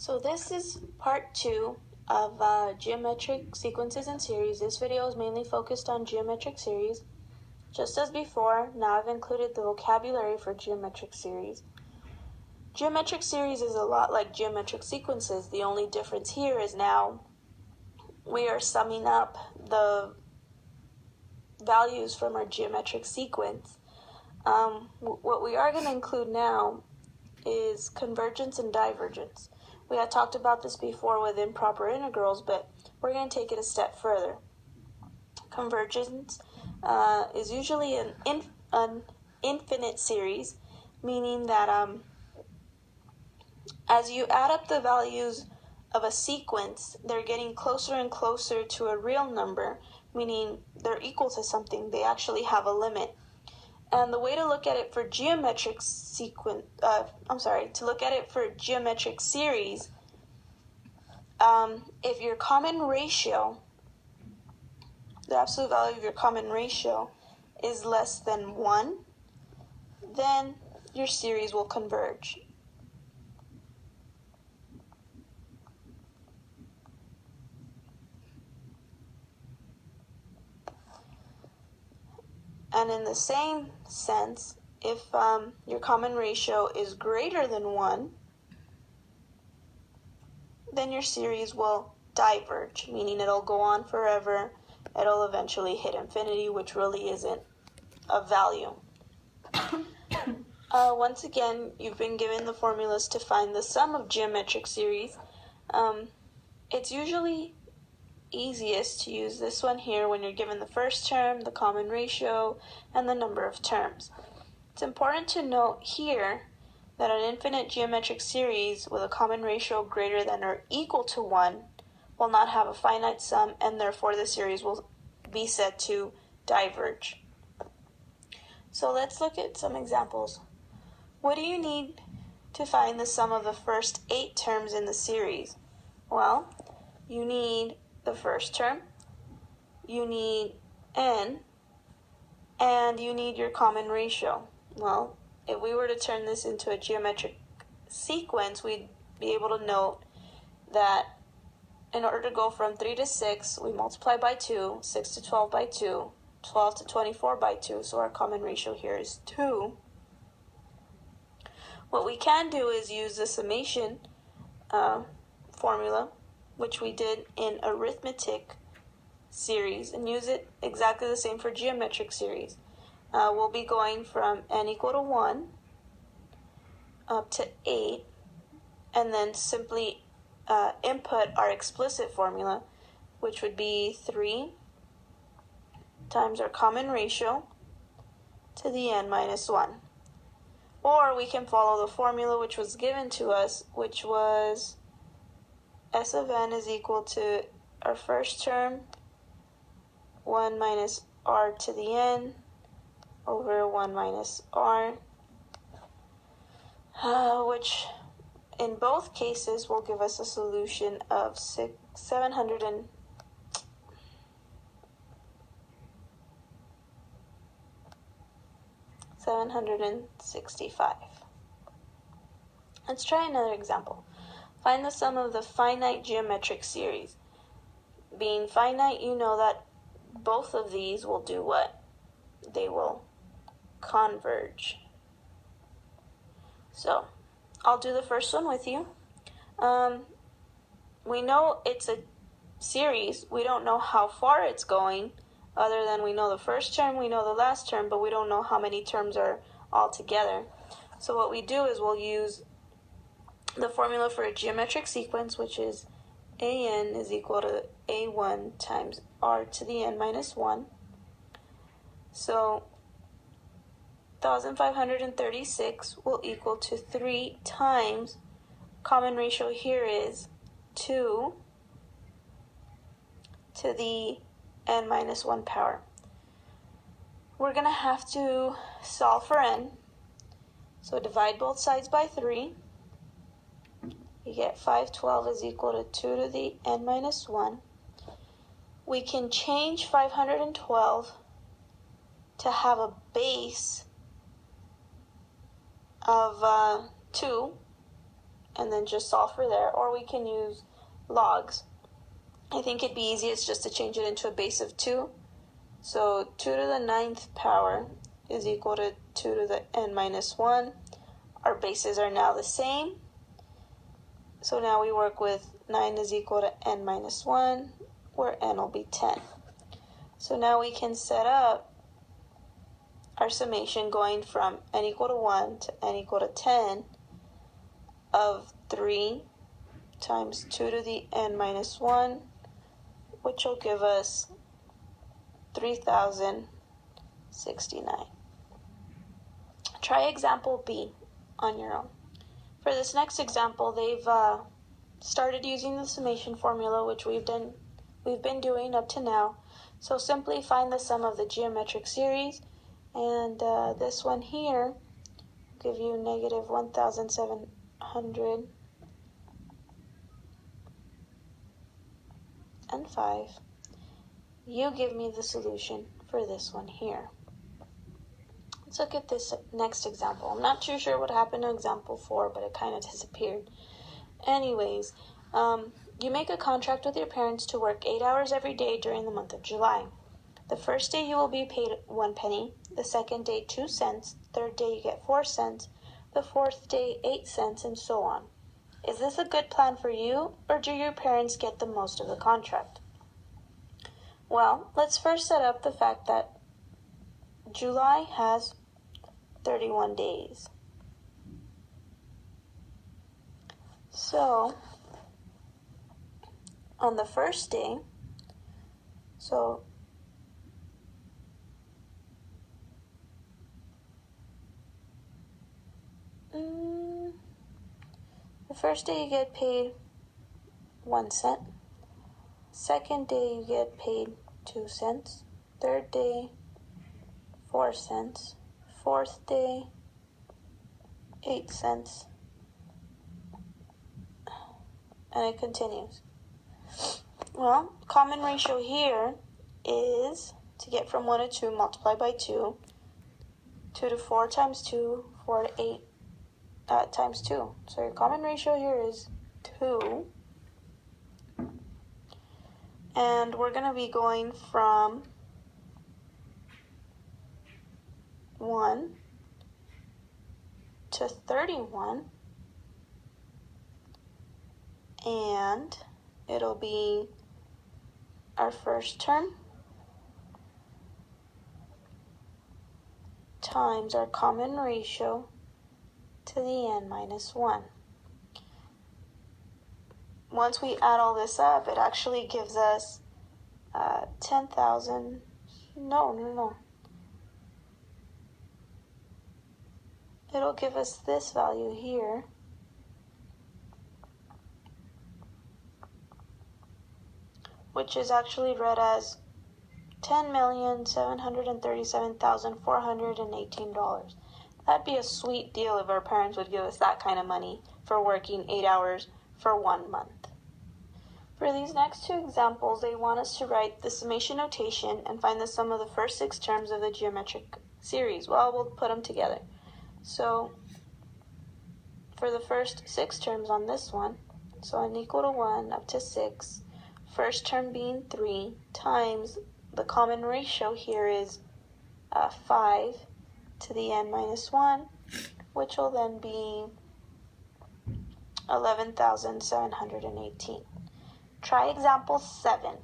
So this is part 2 of geometric sequences and series. This video is mainly focused on geometric series. Just as before, now I've included the vocabulary for geometric series. Geometric series is a lot like geometric sequences. The only difference here is now we are summing up the values from our geometric sequence. What we are going to include now is convergence and divergence. We had talked about this before with improper integrals, but we're going to take it a step further. Convergence is usually an infinite series, meaning that as you add up the values of a sequence, they're getting closer and closer to a real number, meaning they're equal to something. They actually have a limit. And the way to look at it for geometric series, if your common ratio, the absolute value of your common ratio is less than 1, then your series will converge. And in the same sense, if your common ratio is greater than 1, then your series will diverge, meaning it'll go on forever. It'll eventually hit infinity, which really isn't a value. Once again, you've been given the formulas to find the sum of geometric series. It's usually easiest to use this one here when you're given the first term, the common ratio, and the number of terms. It's important to note here that an infinite geometric series with a common ratio greater than or equal to 1 will not have a finite sum, and therefore the series will be said to diverge. So let's look at some examples. What do you need to find the sum of the first 8 terms in the series? Well, you need the first term, you need n, and you need your common ratio. Well, if we were to turn this into a geometric sequence, we'd be able to note that in order to go from 3 to 6, we multiply by 2, 6 to 12 by 2, 12 to 24 by 2, so our common ratio here is 2. What we can do is use the summation formula, which we did in arithmetic series, and use it exactly the same for geometric series. We'll be going from n equal to 1 up to 8, and then simply input our explicit formula, which would be 3 times our common ratio to the n minus 1. Or we can follow the formula which was given to us, which was S of n is equal to our first term, 1 minus r to the n over 1 minus r, which in both cases will give us a solution of 765. Let's try another example. Find the sum of the finite geometric series. Being finite, you know that both of these will do what? They will converge. So, I'll do the first one with you. We know it's a series. We don't know how far it's going, other than we know the first term, we know the last term, but we don't know how many terms are all together. So what we do is we'll use the formula for a geometric sequence, which is an is equal to a1 times r to the n minus 1. So 1,536 will equal to 3 times, common ratio here is 2 to the n minus 1 power. We're going to have to solve for n. So divide both sides by 3. You get 512 is equal to 2 to the n minus 1. We can change 512 to have a base of 2, and then just solve for there, or we can use logs. I think it'd be easiest just to change it into a base of 2. So 2 to the 9th power is equal to 2 to the n minus 1. Our bases are now the same. So now we work with 9 is equal to n minus 1, where n will be 10. So now we can set up our summation going from n equal to 1 to n equal to 10 of 3 times 2 to the n minus 1, which will give us 3,069. Try example B on your own. For this next example, they've started using the summation formula, which we've been doing up to now. So simply find the sum of the geometric series, and this one here will give you negative 1,705. You give me the solution for this one here. Let's look at this next example. I'm not too sure what happened to example 4, but it kind of disappeared. Anyways, you make a contract with your parents to work 8 hours every day during the month of July. The first day you will be paid 1 penny, the second day 2 cents, third day you get 4 cents, the fourth day 8 cents, and so on. Is this a good plan for you, or do your parents get the most of the contract? Well, let's first set up the fact that July has 31 days. So, on the first day, the first day you get paid 1 cent. Second day you get paid 2 cents. Third day, 4 cents. Fourth day, 8 cents. And it continues. Well, common ratio here is to get from 1 to 2, multiply by 2. 2 to 4 times 2, 4 to 8 times 2. So your common ratio here is 2. And we're going to be going from 1 to 31. And it'll be our first term times our common ratio to the n minus 1. Once we add all this up, it actually gives us 10,000. No. It'll give us this value here. Which is actually read as $10,737,418. That'd be a sweet deal if our parents would give us that kind of money for working 8 hours for 1 month. For these next 2 examples, they want us to write the summation notation and find the sum of the first 6 terms of the geometric series. Well, we'll put them together. So, for the first 6 terms on this one, so n equal to 1 up to 6, first term being 3 times the common ratio here is 5 to the n minus 1, which will then be 11,718. Try example 7.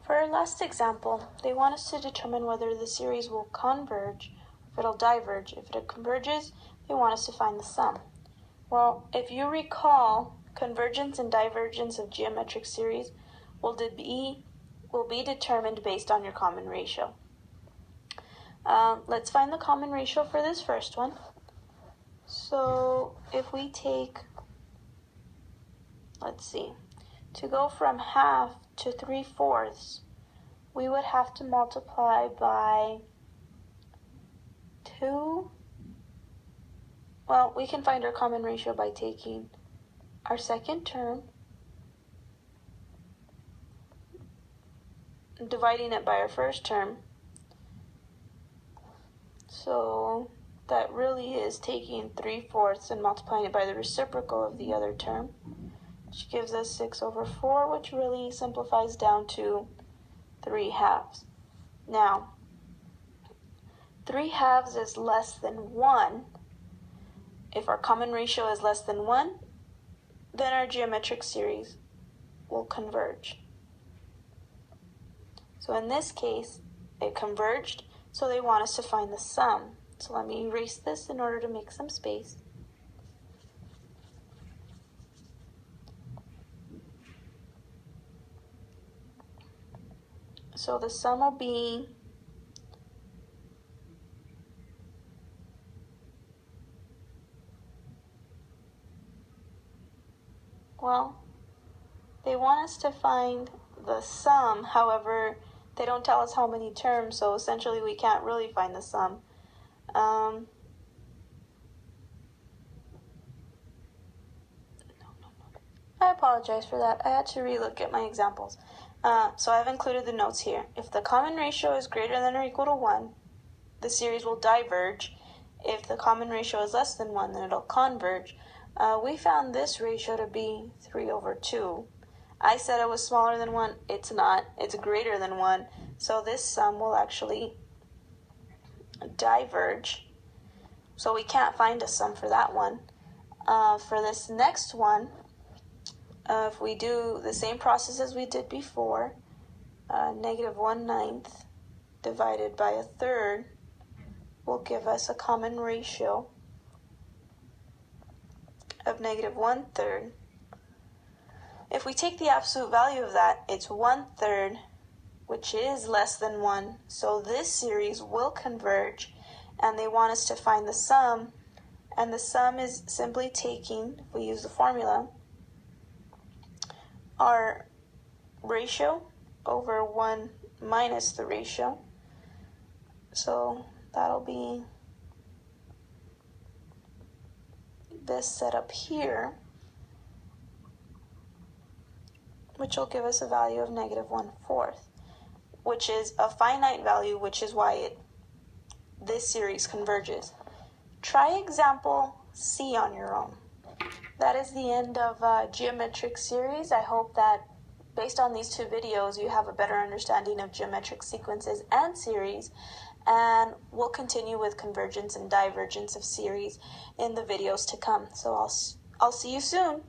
For our last example, they want us to determine whether the series will converge, if it'll diverge. If it converges, they want us to find the sum. Well, if you recall, convergence and divergence of geometric series will be determined based on your common ratio. Let's find the common ratio for this first one. So if we take, to go from half to 3/4, we would have to multiply by 2. Well, we can find our common ratio by taking our second term, dividing it by our first term. So that really is taking 3/4 and multiplying it by the reciprocal of the other term, which gives us 6/4, which really simplifies down to 3/2. Now, 3/2 is less than 1. If our common ratio is less than 1, then our geometric series will converge. So in this case, it converged, so they want us to find the sum. So let me erase this in order to make some space. So the sum will be they want us to find the sum. However, they don't tell us how many terms, so essentially we can't really find the sum. I apologize for that. I had to relook at my examples. So I've included the notes here. If the common ratio is greater than or equal to 1, the series will diverge. If the common ratio is less than 1, then it'll converge. We found this ratio to be 3/2. I said it was smaller than 1. It's not. It's greater than 1. So this sum will actually diverge. So we can't find a sum for that one. For this next one, if we do the same process as we did before, -1/9 divided by 1/3 will give us a common ratio of -1/3. If we take the absolute value of that, it's 1/3, which is less than 1. So this series will converge, and they want us to find the sum. And the sum is simply taking, if we use the formula, our ratio over 1 minus the ratio. So that'll be this setup here, which will give us a value of -1/4, which is a finite value, which is why this series converges. Try example C on your own. That is the end of geometric series. I hope that based on these 2 videos, you have a better understanding of geometric sequences and series, and we'll continue with convergence and divergence of series in the videos to come. So I'll see you soon.